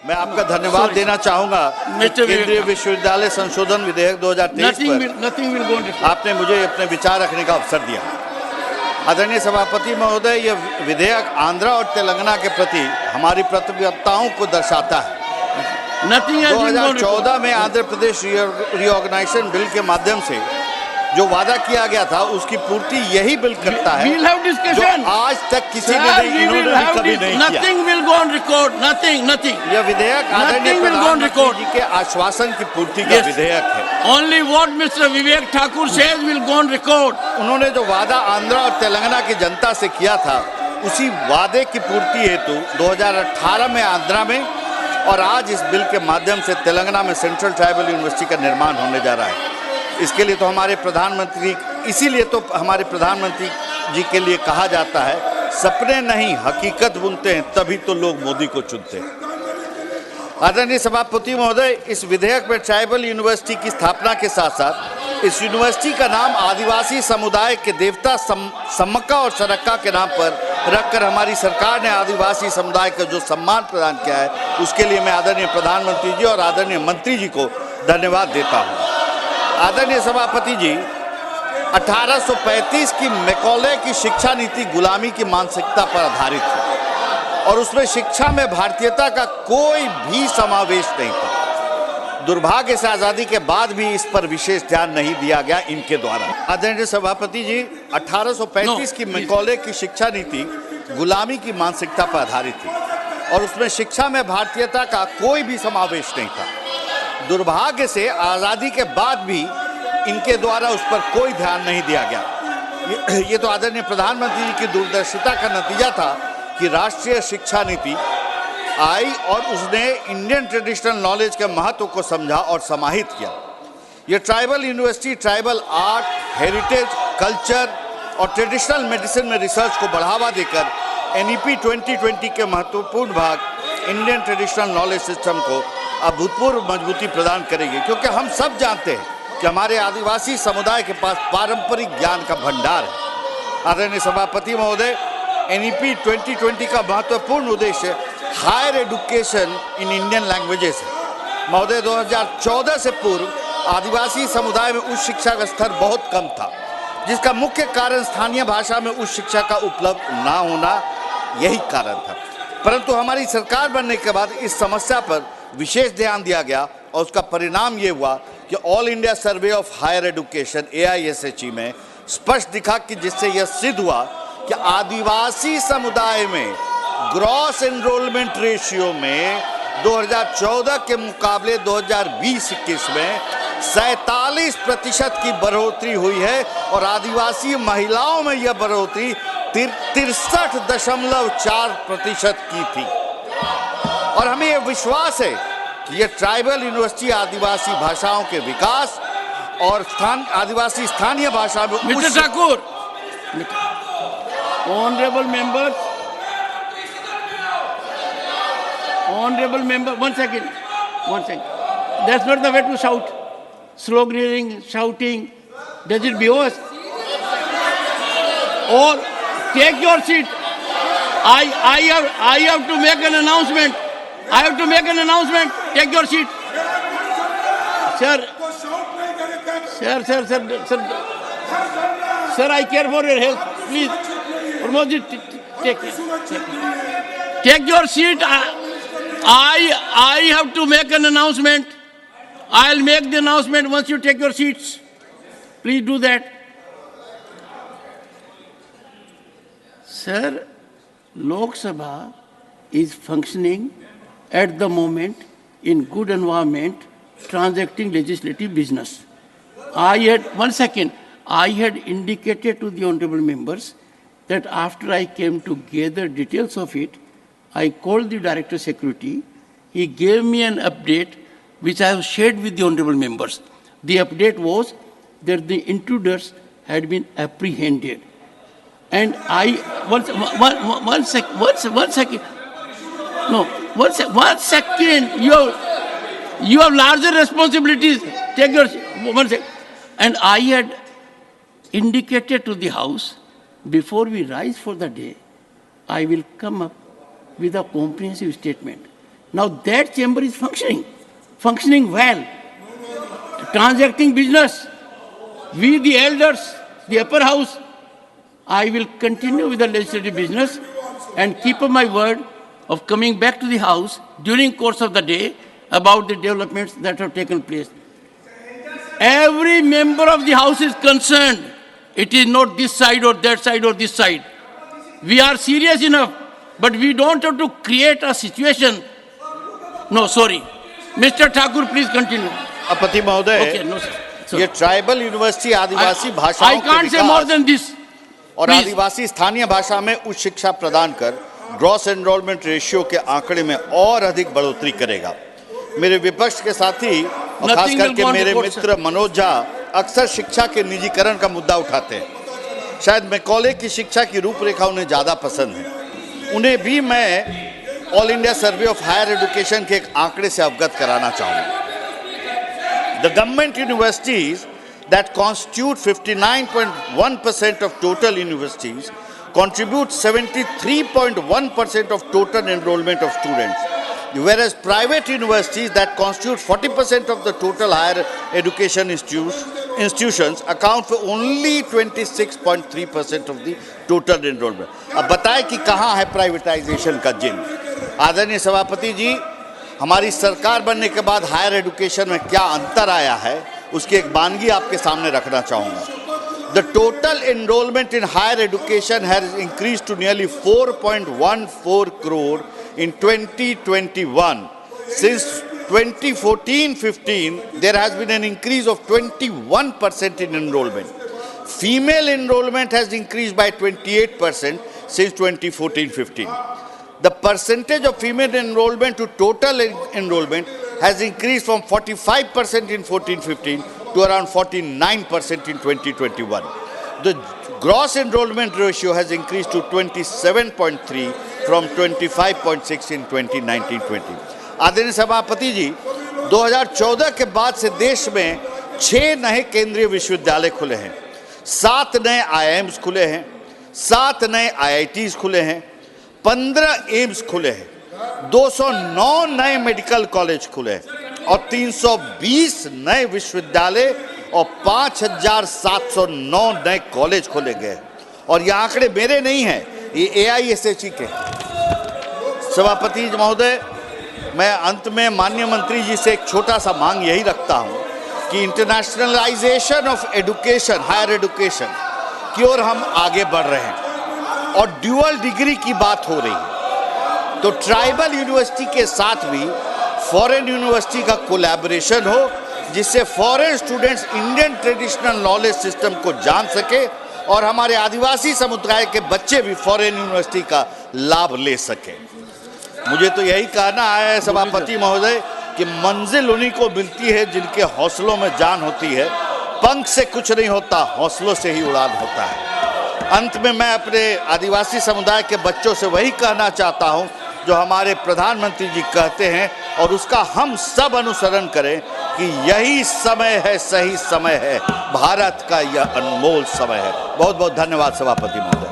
मैं आपका धन्यवाद देना चाहूंगा केंद्रीय विश्वविद्यालय संशोधन विधेयक 2023 पर आपने मुझे अपने विचार रखने का अवसर दिया। आदरणीय सभापति महोदय, यह विधेयक आंध्रा और तेलंगाना के प्रति हमारी प्रतिबद्धताओं को दर्शाता है। 2014 में आंध्र प्रदेश रीऑर्गेनाइजेशन बिल के माध्यम से जो वादा किया गया था उसकी पूर्ति यही बिल करता है, जो आज तक किसी ने इन्होंने कभी नहीं किया। यह विधेयक आदरणीय प्रधानमंत्री जी के आश्वासन की पूर्ति का विधेयक है। Only what Mr. Vivek Thakur says will go on record. उन्होंने जो वादा आंध्रा और तेलंगाना की जनता से किया था उसी वादे की पूर्ति हेतु 2018 में आंध्रा में और आज इस बिल के माध्यम से तेलंगाना में सेंट्रल ट्राइबल यूनिवर्सिटी का निर्माण होने जा रहा है। इसके लिए तो इसीलिए तो हमारे प्रधानमंत्री जी के लिए कहा जाता है, सपने नहीं हकीकत बुनते हैं तभी तो लोग मोदी को चुनते हैं। आदरणीय सभापति महोदय, इस विधेयक में ट्राइबल यूनिवर्सिटी की स्थापना के साथ साथ इस यूनिवर्सिटी का नाम आदिवासी समुदाय के देवता सम्मक्का और सरक्का के नाम पर रखकर हमारी सरकार ने आदिवासी समुदाय को जो सम्मान प्रदान किया है उसके लिए मैं आदरणीय प्रधानमंत्री जी और आदरणीय मंत्री जी को धन्यवाद देता हूँ। आदरणीय सभापति जी, 1835 की मैकॉले की शिक्षा नीति गुलामी की मानसिकता पर आधारित थी और उसमें शिक्षा में भारतीयता का कोई भी समावेश नहीं था। दुर्भाग्य से आज़ादी के बाद भी इस पर विशेष ध्यान नहीं दिया गया इनके द्वारा। आदरणीय सभापति जी, 1835 की मैकॉले की शिक्षा नीति गुलामी की मानसिकता पर आधारित थी और उसमें शिक्षा में भारतीयता का कोई भी समावेश नहीं था। दुर्भाग्य से आज़ादी के बाद भी इनके द्वारा उस पर कोई ध्यान नहीं दिया गया। ये तो आदरणीय प्रधानमंत्री जी की दूरदर्शिता का नतीजा था कि राष्ट्रीय शिक्षा नीति आई और उसने इंडियन ट्रेडिशनल नॉलेज के महत्व को समझा और समाहित किया। ये tribal university tribal art, heritage, culture और ट्रेडिशनल मेडिसिन में रिसर्च को बढ़ावा देकर NEP 2020 के महत्वपूर्ण भाग इंडियन ट्रेडिशनल नॉलेज सिस्टम को अभूतपूर्व मजबूती प्रदान करेगी, क्योंकि हम सब जानते हैं कि हमारे आदिवासी समुदाय के पास पारंपरिक ज्ञान का भंडार है। आदरणीय सभापति महोदय, NEP 2020 का महत्वपूर्ण उद्देश्य higher education in Indian languages है। महोदय, 2014 से पूर्व आदिवासी समुदाय में उच्च शिक्षा का स्तर बहुत कम था, जिसका मुख्य कारण स्थानीय भाषा में उच्च शिक्षा का उपलब्ध ना होना यही कारण था। परंतु हमारी सरकार बनने के बाद इस समस्या पर विशेष ध्यान दिया गया और उसका परिणाम ये हुआ कि All India Survey of Higher Education AISHE में स्पष्ट दिखा कि जिससे यह सिद्ध हुआ कि आदिवासी समुदाय में ग्रॉस एनरोलमेंट रेशियो में 2014 के मुकाबले 2020-21 में 47% की बढ़ोतरी हुई है और आदिवासी महिलाओं में यह बढ़ोतरी 63.4% की थी। और हमें यह विश्वास है कि यह ट्राइबल यूनिवर्सिटी आदिवासी भाषाओं के विकास और आदिवासी स्थानीय भाषा में mister Thakur, honourable member, one second, that's not the way to shout. Sloganeering, shouting, does it behave? Or take your seat. I have to make an announcement. Take your seat. Sir, I care for your health. Please, Pramod, take your seat. I have to make an announcement. I'll make the announcement once you take your seats. Please do that. Sir, Lok Sabha is functioning at the moment in good environment, transacting legislative business. I had indicated to the honorable members that after I came to gather details of it, I called the Director Security. He gave me an update which I have shared with the honorable members. The update was that the intruders had been apprehended. And one second. You have larger responsibilities. Take your 1 second. And I had indicated to the House, before we rise for the day, I will come up with a comprehensive statement. Now that chamber is functioning well, transacting business. We, the elders, the upper house, I will continue with the legislative business and keep up my word of coming back to the house during course of the day about the developments that have taken place. Every member of the house is concerned. It is not this side or that side or this side. We are serious enough, but we don't have to create a situation. No, sorry. Mr. Thakur, please continue. अपति महोदय, Okay, no, sir. ये tribal university Adivasi I भाषाओं के can't say more Vikas than this. और Please. आदिवासी स्थानीय भाषा में उच्च शिक्षा प्रदान कर ग्रॉस एनरोलमेंट रेशियो के आंकड़े में और अधिक बढ़ोतरी करेगा। मेरे विपक्ष के साथी और खास Nothing will करके go on मेरे report, sir. मित्र मनोज झा अक्सर शिक्षा के निजीकरण का मुद्दा उठाते हैं। शायद मैकॉले की शिक्षा की रूपरेखा उन्हें ज़्यादा पसंद है। उन्हें भी मैं All India Survey of Higher Education के एक आंकड़े से अवगत कराना चाहूँगा। The government universities that constitute 59.1% of total universities contribute 73.1% of total enrollment of students, whereas private universities that constitute 40% of the total higher education institutions account for only 26.3% of the total enrollment. अब बताएं कि कहाँ है privatisation का जिन? आदरणीय सभापति जी, हमारी सरकार बनने के बाद हायर एजुकेशन में क्या अंतर आया है, उसकी एक वानगी आपके सामने रखना चाहूँगा। The total enrollment in higher education has increased to nearly 4.14 crore in 2021. Since 2014-15, there has been an increase of 21% in enrollment. Female enrollment has increased by 28% since 2014-15. The percentage of female enrollment to total enrollment has increased from 45% in 14-15 to around 49% in 2021. The gross enrollment ratio has increased to 27.3 from 25.6 in 2019-20. आदरणीय सभापति जी, 2014 के बाद से देश में 6 नए केंद्रीय विश्वविद्यालय खुले हैं, 7 नए IIMs खुले हैं, 7 नए IITs खुले हैं, 15 एम्स खुले हैं, 209 नए मेडिकल कॉलेज खुले हैं और 320 नए विश्वविद्यालय और 5,709 नए कॉलेज खोले गए। और ये आंकड़े मेरे नहीं हैं, ये AISHE के। सभापति महोदय, मैं अंत में माननीय मंत्री जी से एक छोटा सा मांग यही रखता हूँ कि internationalisation of education, higher education की ओर हम आगे बढ़ रहे हैं और ड्यूअल डिग्री की बात हो रही है, तो ट्राइबल यूनिवर्सिटी के साथ भी फॉरेन यूनिवर्सिटी का कोलैबोरेशन हो, जिससे foreign students Indian traditional knowledge system को जान सके और हमारे आदिवासी समुदाय के बच्चे भी फॉरेन यूनिवर्सिटी का लाभ ले सके। मुझे तो यही कहना है सभापति महोदय कि मंजिल उन्हीं को मिलती है जिनके हौसलों में जान होती है। पंख से कुछ नहीं होता, हौसलों से ही उड़ान होता है। अंत में मैं अपने आदिवासी समुदाय के बच्चों से वही कहना चाहता हूं जो हमारे प्रधानमंत्री जी कहते हैं और उसका हम सब अनुसरण करें कि यही समय है, सही समय है, भारत का यह अनमोल समय है। बहुत बहुत धन्यवाद सभापति महोदय।